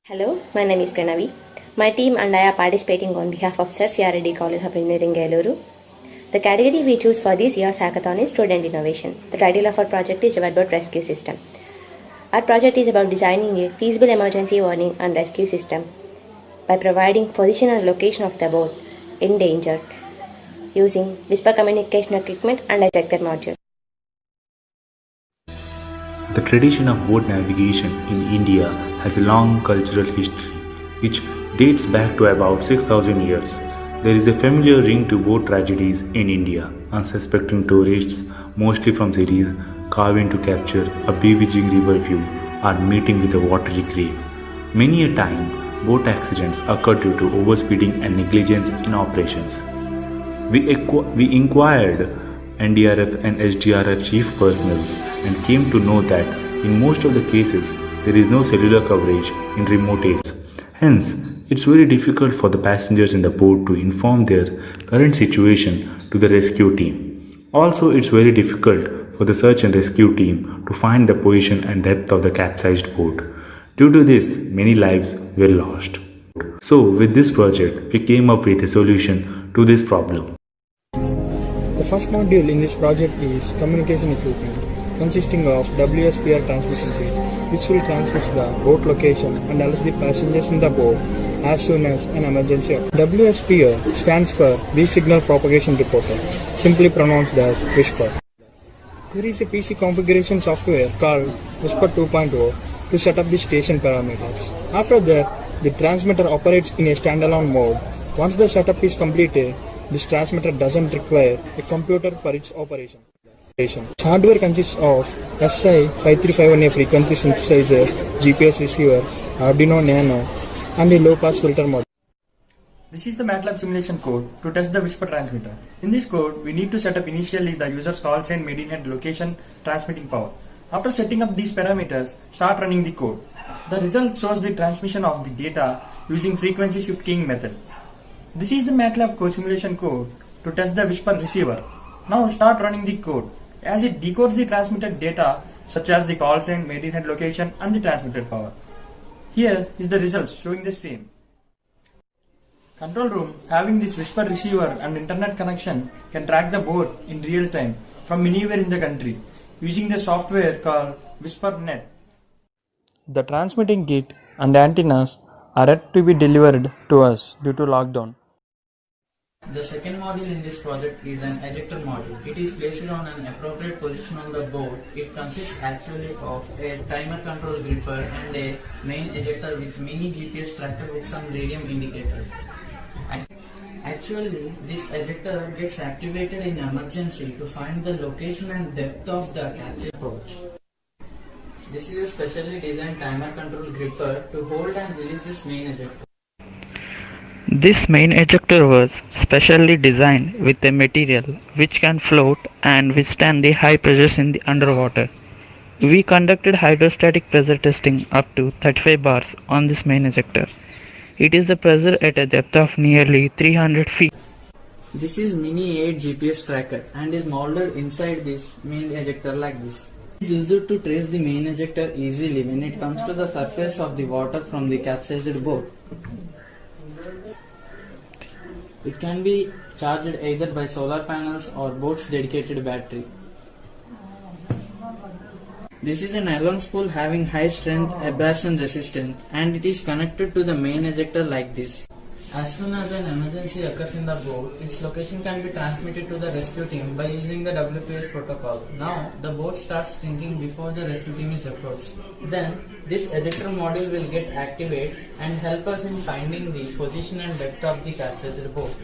Hello, my name is Pranavi. My team and I are participating on behalf of Sir C.R. Reddy College of Engineering, Eluru. The category we choose for this year's hackathon is Student Innovation. The title of our project is Weatherboard Rescue System. Our project is about designing a feasible emergency warning and rescue system by providing position and location of the boat in danger using whisper communication equipment and ejector module. The tradition of boat navigation in India has a long cultural history, which dates back to about 6,000 years. There is a familiar ring to boat tragedies in India. Unsuspecting tourists, mostly from cities, carving to capture a bewitching river view, are meeting with a watery grave. Many a time, boat accidents occur due to overspeeding and negligence in operations. We inquired NDRF and SDRF chief personnels and came to know that in most of the cases there is no cellular coverage in remote areas. Hence, it's very difficult for the passengers in the boat to inform their current situation to the rescue team. Also, it's very difficult for the search and rescue team to find the position and depth of the capsized boat. Due to this, many lives were lost. So, with this project, we came up with a solution to this problem. The first module in this project is communication equipment, consisting of WSPR transmission kit, which will transmit the boat location and alert the passengers in the boat as soon as an emergency occurs. WSPR stands for Weak Signal Propagation Reporter, simply pronounced as Whisper. There is a PC configuration software called Whisper 2.0 to set up the station parameters. After that, the transmitter operates in a standalone mode. Once the setup is completed, this transmitter doesn't require a computer for its operation. Its hardware consists of SI5351A frequency synthesizer, GPS receiver, Arduino Nano, and a low-pass filter module. This is the MATLAB simulation code to test the Whisper transmitter. In this code, we need to set up initially the user's call sign, Maidenhead location, transmitting power. After setting up these parameters, start running the code. The result shows the transmission of the data using frequency shift keying method. This is the MATLAB code simulation code to test the Whisper receiver. Now start running the code as it decodes the transmitted data such as the call sign, Maidenhead location and the transmitted power. Here is the results showing the same. Control room having this Whisper receiver and internet connection can track the boat in real time from anywhere in the country using the software called WhisperNet. The transmitting kit and antennas are yet to be delivered to us due to lockdown. The second module in this project is an ejector module. It is placed on an appropriate position on the boat. It consists actually of a timer control gripper and a main ejector with mini GPS tracker with some radium indicators. Actually, this ejector gets activated in emergency to find the location and depth of the capture approach. This is a specially designed timer control gripper to hold and release this main ejector. This main ejector was specially designed with a material which can float and withstand the high pressures in the underwater. We conducted hydrostatic pressure testing up to 35 bars on this main ejector. It is the pressure at a depth of nearly 300 feet. This is Mini 8 GPS tracker and is molded inside this main ejector like this. It is used to trace the main ejector easily when it comes to the surface of the water from the capsized boat. It can be charged either by solar panels or boat's dedicated battery. This is a nylon spool having high strength, abrasion resistant, and it is connected to the main ejector like this. As soon as an emergency occurs in the boat, its location can be transmitted to the rescue team by using the WPS protocol. Now, the boat starts sinking before the rescue team is approached. Then, this ejector module will get activated and help us in finding the position and depth of the capsized boat.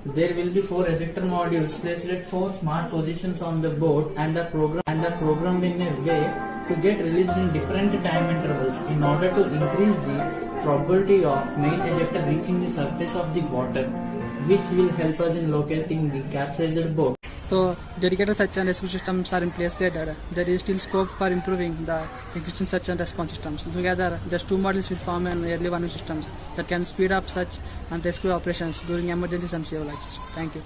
There will be 4 ejector modules placed at 4 smart positions on the boat and are programmed in a way to get released in different time intervals in order to increase the probability of main ejector reaching the surface of the water, which will help us in locating the capsized boat. So, dedicated search and rescue systems are in place. There is still scope for improving the existing search and response systems. Together, these 2 models will form an early warning systems that can speed up search and rescue operations during emergencies and save lives. Thank you.